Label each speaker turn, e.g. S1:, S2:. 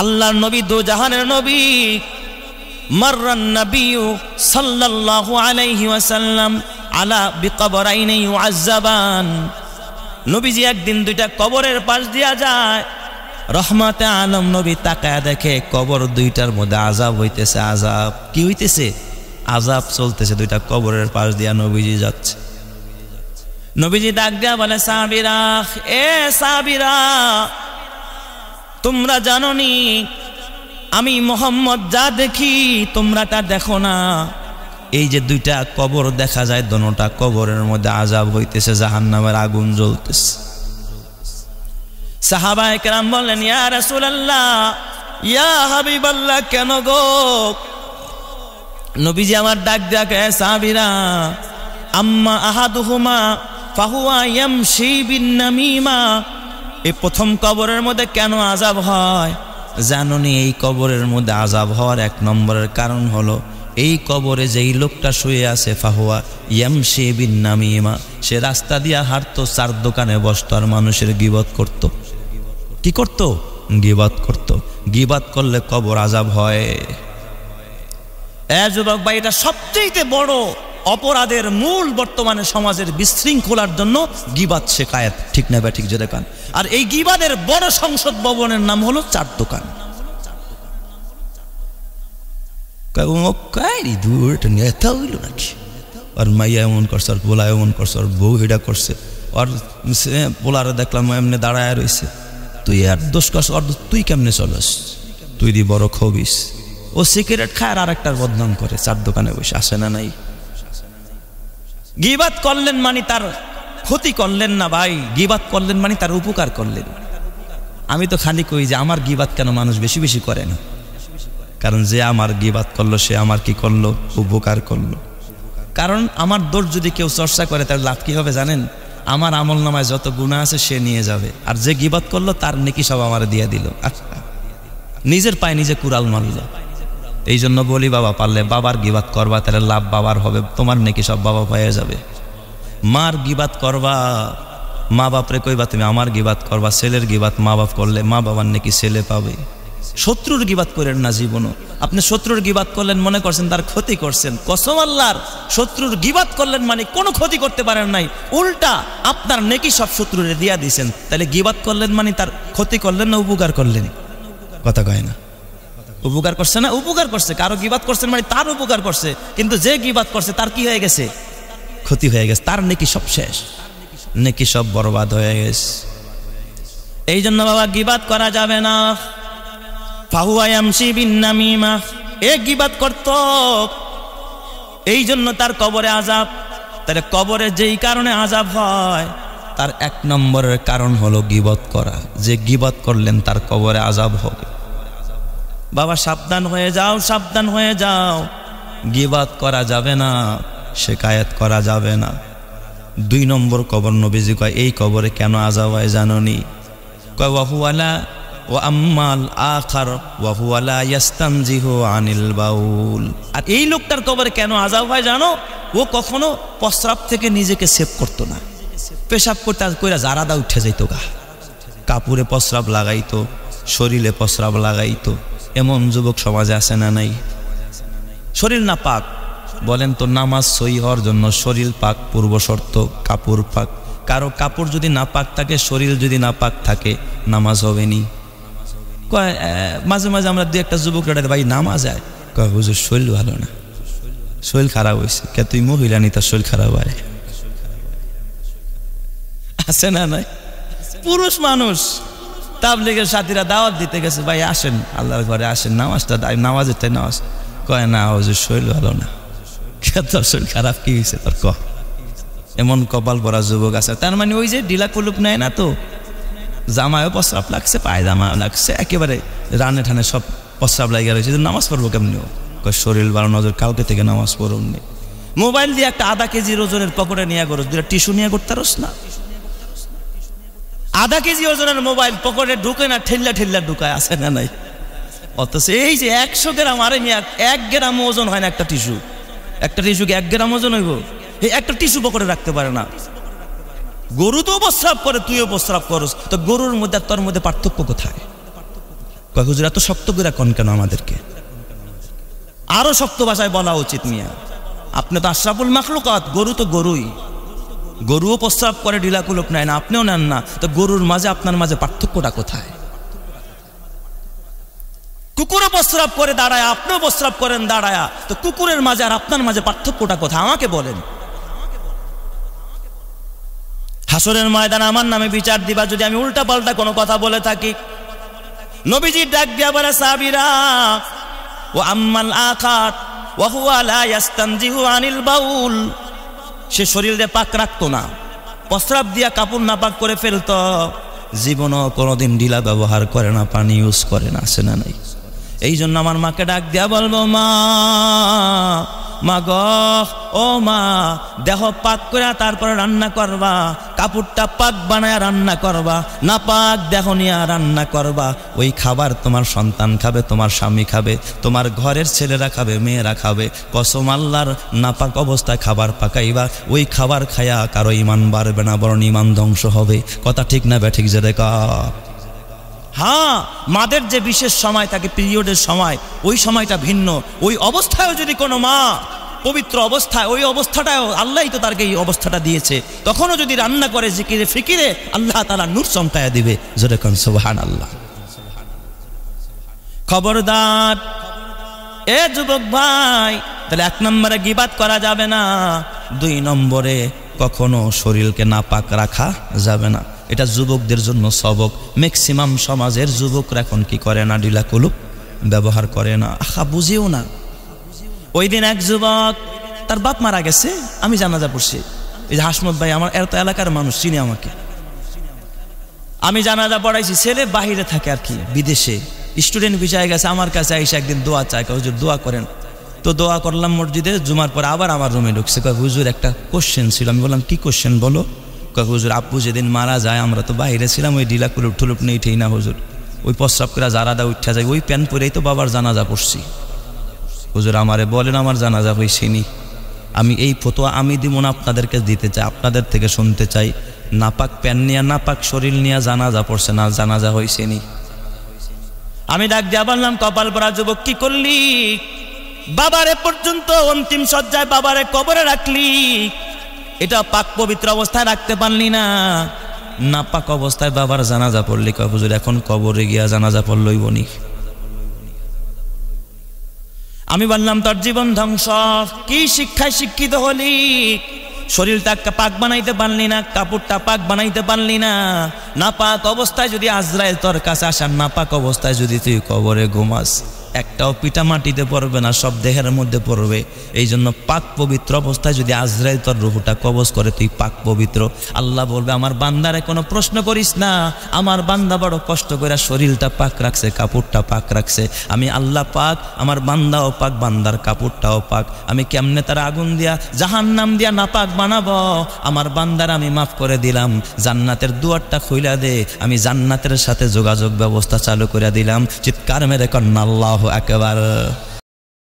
S1: আল্লাহর নবী দো জাহানের নবী মাররান নবিয়্যু সাল্লাল্লাহু আলাইহি ওয়াসাল্লাম আলা বিকবরাইনি ইউআযাবান। নবীজি একদিন দুইটা কবরের পাশ দিয়া যায়, রহমাতে আলম নবী তাকায় দেখে কবর দুইটার মধ্যে আযাব হইতেছে। আযাব কি হইতেছে? আযাব চলতেছে, দুইটা কবরের পাশ দিয়া নবীজি যাচ্ছে। নবীজি ডাক দিয়া বলে, সাহাবীরা, এ সাহাবীরা, তোমরা জানো নি আমি মুহাম্মদ যা দেখি তোমরা তা দেখো না। এই যে দুইটা কবর দেখা যায়, দোনোটা কবরের মধ্যে আযাব হইতেছে, জাহান্নামের আগুন জ্বলতেছে। সাহাবায়ে কেরাম বললেন, ইয়া রাসূলুল্লাহ, ইয়া হাবিবাল্লাহ, কেন গো? নবীজি আমার ডাক দিয়া কয়, সাহাবীরা, আম্মা আহাদুহুমা ফাহুয়া ইয়ামশি বিন নামিমা। এই প্রথম কবরের মধ্যে কেন আযাব হয় জানোনি? এই কবরের মধ্যে আযাব হওয়ার এক নম্বরের কারণ হলো, এই কবরে যেই লোকটা শুয়ে আছে, ফাহুয়া ইয়ামশি বিন নামিমা, সে রাস্তা দিয়া হাঁটতো, চার দোকানে বসতো আর মানুষের গীবত করত। কি করত? গীবত করত। গীবত করলে কবর আযাব হয়। যুবক ভাই, এটা সবচেয়ে বড় অপরাধের মূল বর্তমানে সমাজের বিশৃঙ্খলার জন্য গীবত শেখায়েত, ঠিক না বা ঠিক যে দেখান। আর এই গীবতের বড় সংসদ ভবনের নাম হলো চার দোকান। নেতা হইল নাকি? আর মাইয়া এমন করছে, আর পোলা এমন করছে, আর বউ হিডা করছে, আর পোলারে দেখলাম এমনি দাঁড়ায় রয়েছে। তুই আর দোষ করছ, আর তুই কেমনে চলস? তুই দি বড় খবিস। ও সিগারেট খায় আর আরেকটার বদনাম করে, চার দোকানে বসে। আসে না নাই? গীবত করলেন মানে তার ক্ষতি করলেন না ভাই, গীবত করলেন মানে তার উপকার করলেন। আমি তো খালি কই যে আমার গীবত কেন মানুষ বেশি বেশি করে না? কারণ যে আমার গীবত করলো সে আমার কি করলো? উপকার করলো। কারণ আমার দোষ যদি কেউ চর্চা করে তার লাভ কি হবে জানেন? আমার আমল নামায় যত গুনাহ আছে সে নিয়ে যাবে, আর যে গীবত করলো তার নেকি সব আমার দিয়ে দিল। নিজের পায়ে নিজে কুড়াল মারল। এই জন্য বলি, বাবা পারলে বাবার গীবত করবা, তাহলে লাভ বাবার হবে, তোমার নেকি সব বাবা পেয়ে যাবে। মার গীবত করবা, মা বাপরে কইবা তুমি আমার গীবত করবা। ছেলের গীবত মা বাপ করলে মা বাবার নেকি ছেলে পাবে। শত্রুর গীবত করেন না জীবনও। আপনি শত্রুর গীবত করলেন, মনে করছেন তার ক্ষতি করছেন। কসম আল্লাহর, শত্রুর গীবত করলেন মানে কোনো ক্ষতি করতে পারেন নাই, উল্টা আপনার নেকি সব শত্রুরে দিয়া দিয়েছেন। তাহলে গীবত করলেন মানে তার ক্ষতি করলেন না উপকার করলেন? কথা কয় না। উপকার করছে না? উপকার করছে। কারো গীবত করছেন মানে তার উপকার করছে, কিন্তু যে গীবত করছে তার কি হয়ে গেছে? ক্ষতি হয়ে গেছে। তার নেকি সব শেষ, নেকি সব বরবাদ হয়ে গেছে। এই জন্য বাবা গীবত করা যাবে না। ফাহুয়া ইয়ামশি বিন নামিমা, এ গীবত করত, এই জন্য তার কবরে আযাব। তাহলে কবরে যেই কারণে আযাব হয় তার এক নম্বরের কারণ হলো গীবত করা। যে গীবত করলেন তার কবরে আযাব হবে। বাবা সাবধান হয়ে যাও, সাবধান হয়ে যাও। গীবত করা যাবে না, শিকায়েত করা যাবে না। দুই নম্বর কবর নবীজি কয়, এই কবরে কেন আযাব হয় জানোনি? কয় ওয়াহুয়ালা ওয়া আম্মাল আখার ওয়াহুয়ালা ইয়াস্তানজিহু আনিল বাউল। আর এই লোকটার কবরে কেন আযাব হয় জানো? ও কখনো প্রস্রাব থেকে নিজেকে সেভ করতো না। পেশাব করতে কইরা জারাদা উঠে যাইতো, গা কাপড়ে প্রস্রাব লাগাইতো, শরীরে প্রস্রাব লাগাইতো। এমন যুবক সমাজে আছে না নাই? শরীর না পাক, বলেন তো নামাজ সহি হওয়ার জন্য শরীর পাক পূর্ব শর্ত, কাপড় পাক। কারো কাপড় যদি না পাক থাকে, শরীর যদি না পাক থাকে, নামাজ হবে নি। কয় মাঝে মাঝে আমরা দুই একটা যুবক ভাই নামাজ যায়, কয় হুজুর শরীর ভালো না, শরীর খারাপ হয়েছে। কে তুই মহিলা নি, তার শরীর খারাপ হয়? আছে না নাই? পুরুষ মানুষ তাবলীগের সাথীরা দাওয়াত দিতে গেছে, ভাই আসেন আল্লাহর ঘরে আসেন, নামাজটা নামাজের তাই নামাজ। কয় না হুজুর শরীর ভালো না। কে তোর শরীর খারাপ কি হয়েছে তোর? ক এমন কপাল পরা যুবক আছে। তার মানে ওই যে ডিলা কুলুপ নেয় না তো, জামায়ও প্রস্রাব লাগছে, পায়জামা লাগছে, একেবারে রানে ঠানে সব প্রস্রাব লাগিয়ে রয়েছে। নামাজ পড়বো কেমনি? শরীর ভালো নজর, কালকে থেকে নামাজ পড়ুননি। মোবাইল দিয়ে একটা আধা কেজি ওজনের পকেটে নিয়ে করস, দুটা টিস্যু নিয়ে করতে পারস না? আধা কেজি ওজনের মোবাইল পকেটে ঢুকে না, ঠেল্লা ঠেল্লা ঢুকায়, আছে না নাই? অথচ এই যে 100 গ্রাম, আরে নিয়ে 1 গ্রাম ওজন হয় না একটা টিস্যু। একটা টিস্যু কি 1 গ্রাম ওজন হইব? এই একটা টিস্যু পকেটে রাখতে পারে না। গরু তো প্রস্রাব করে, তুইও প্রস্রাব করস, তো গরুর মধ্যে তোর মধ্যে পার্থক্য কোথায়? কয় হুজুর এত শক্ত করে কোন কেন আমাদেরকে? আরো শক্ত ভাষায় বলা উচিত মিয়া, আপনি তো আশরাফুল মাখলুকাত, গরু তো গরুই, গরুও প্রস্রাব করে ঢিলা কুলুপ নেয় না, আপনিও নেন না, তো গরুর মাঝে আপনার মাঝে পার্থক্যটা কোথায়? কুকুরও প্রস্রাব করে দাঁড়ায়, আপনিও প্রস্রাব করেন দাঁড়ায়া, তো কুকুরের মাঝে আর আপনার মাঝে পার্থক্যটা কোথায় আমাকে বলেন। হাসরের ময়দানে আমার নামে বিচার দিবা যদি আমি উল্টা পাল্টা কোনো কথা বলে থাকি। নবীজি ডাক দিয়া বলে, সাহাবীরা, ও আম্মাল আখাত ওয়া হুয়া লা ইস্তানজিহু আনিল বাউল, সে শরীরে পাক রাখতো না, প্রস্রাব দিয়া কাপড় নাপাক করে ফেলতো, জীবনও কোনোদিন ঢিলা ব্যবহার করে না, পানি ইউজ করে না, আছে না নাই? এই জন্য আমার মাকে ডাক দিয়া বলবো, মা, মা গো, ও মা, দেহ পাক করে তারপরে রান্না করবা, কাপড়টা পাক বানায় রান্না করবা, না পাক দেহ নিয়ে রান্না করবা। ওই খাবার তোমার সন্তান খাবে, তোমার স্বামী খাবে, তোমার ঘরের ছেলেরা খাবে, মেয়েরা খাবে। কসম আল্লাহর, নাপাক অবস্থায় খাবার পাকাইবা, ওই খাবার খায়া কারো ইমান বাড়বে না, বরং ইমান ধ্বংস হবে। কথা ঠিক না বে ঠিক? যে দেখা, হ্যাঁ, মাদের যে বিশেষ সময় থাকে, পিরিয়ডের সময়, ওই সময়টা ভিন্ন। ওই অবস্থায়ও যদি কোনো মা পবিত্র অবস্থায়, ওই অবস্থাটাও আল্লাহই তো তাকে এই অবস্থাটা দিয়েছে, তখনও যদি রান্না করে জিকিরে ফিকিরে, আল্লাহ তাআলা নূর চমকায়া দিবে। জোরে কোন সুবহানাল্লাহ। খবরদার এ যুবক ভাই, তাহলে 1 নম্বরে গীবাত করা যাবে না, 2 নম্বরে কখনো শরীরকে নাপাক রাখা যাবে না। এটা যুবকদের জন্য সবক। ম্যাক্সিমাম সমাজের যুবকরা এখন কি করে না, ঢিলা কুলুপ ব্যবহার করে না, আহা বুঝেও না। ওই দিন এক যুবক, তার বাপ মারা গেছে, আমি জানাজা পড়ছি। এই যে হাসমত ভাই, আমার এত এলাকার মানুষ চিনি আমাকে, আমি জানাজা পড়াইছি। ছেলে বাহিরে থাকে আর কি, বিদেশে স্টুডেন্ট ভিসায় গেছে, আমার কাছে আইসা একদিন দোয়া চায়, হুজুর দোয়া করেন। তো দোয়া করলাম মসজিদে, জুমার পর আবার আমার রুমে ঢুকছে, কয় হুজুর একটা কোশ্চেন ছিল। আমি বললাম কি কোশ্চেন বলো? কয় হুজুর আব্বু যেদিন মারা যায় আমরা তো বাইরে ছিলাম, ওই ঢিলা কুলুপ টুলুপ নেই ঠিক না হুজুর, ওই প্রস্রাব করে জারাদা উঠা যায়, ওই প্যান পরেই তো বাবার জানাজা পড়ছি। হুজুর আমারে বলেন আমার জানাজা হইছেনি। আমি এই ফতোয়া আমি দিব না, আপনাদেরকে দিতে চাই, আপনাদের থেকে শুনতে চাই। নাপাক প্যান নিয়ে, নাপাক শরীর নিয়ে জানাজা পড়ছে না, জানাজা হইছেনি। আমি ডাক দিয়া বললাম, কপাল পরা যুবক, কি করলি? বাবারে পর্যন্ত অন্তিম সজ্জায় বাবারে কবরে রাখলি, এটা পাক পবিত্র অবস্থায় রাখতে পারলি না, নাপাক অবস্থায় বাবার জানাজা পড়লি। কয় হুজুর এখন কবরে গিয়া জানাজা পড়লই বনি। আমি বললাম তোর জীবন ধ্বংস। কি শিক্ষায় শিক্ষিত হলি? শরীরটা পাক বানাইতে পারলি না, কাপড়টা পাক বানাইতে পারলি না, নাপাক অবস্থায় যদি আজরাইল তোর কাছে আসার, নাপাক অবস্থায় যদি তুই কবরে ঘুমাস, একটাও পিটা মাটিতে পড়বে না, সব দেহের মধ্যে পড়বে। এই জন্য পাক পবিত্র অবস্থায় যদি আজরাইল তোর রূহটা কবজ করে, তুই পাক পবিত্র। আল্লাহ বলবে, আমার বান্দারে কোনো প্রশ্ন করিস না, আমার বান্দা বড় কষ্ট করে শরীরটা পাক রাখছে, কাপড়টা পাক রাখছে। আমি আল্লাহ পাক, আমার বান্দাও পাক, বান্দার কাপড়টাও পাক। আমি কেমনে তার আগুন দিয়া, জাহান্নাম দিয়া নাপাক বানাবো? আমার বান্দার আমি মাফ করে দিলাম, জান্নাতের দুয়ারটা খুইলা দে, আমি জান্নাতের সাথে যোগাযোগ ব্যবস্থা চালু করে দিলাম। চিৎকার মেরে কন্যা আল্লাহু আকবার।